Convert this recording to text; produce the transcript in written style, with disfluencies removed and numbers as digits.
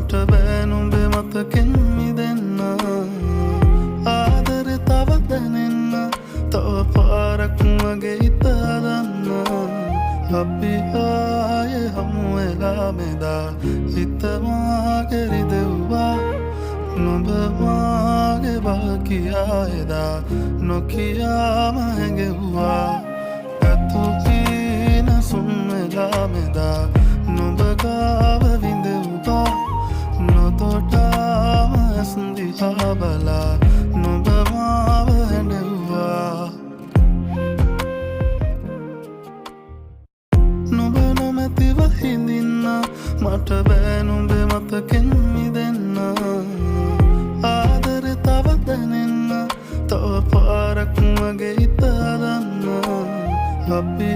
මට බෑ නුඹේ මතකෙන් මිදෙන්න ආදරේ තව දැනෙන්න තව පාරක් මගේ හිත හදන්න අපි ආයේ හමු වෙලා මෙදා හිත මාගේ රිදෙව්වා නුඹ මාගේ බාකියා එදා නොකියාම හැඟෙව්වා ඇතු පීන සුන් වෙලා මෙදා නුඹ ගාව විඳෙව්වා නොතොටාම ඇස් දිහා බලා නුඹ මාව හැඬෙව්වා නුඹ නොමැතිව හිඳින්න මට බෑ නුඹේ මතකෙන් මිදෙන්න ආදරේ තව දැනෙන්න තව පාරක් මගේ හිත හදන්න අපි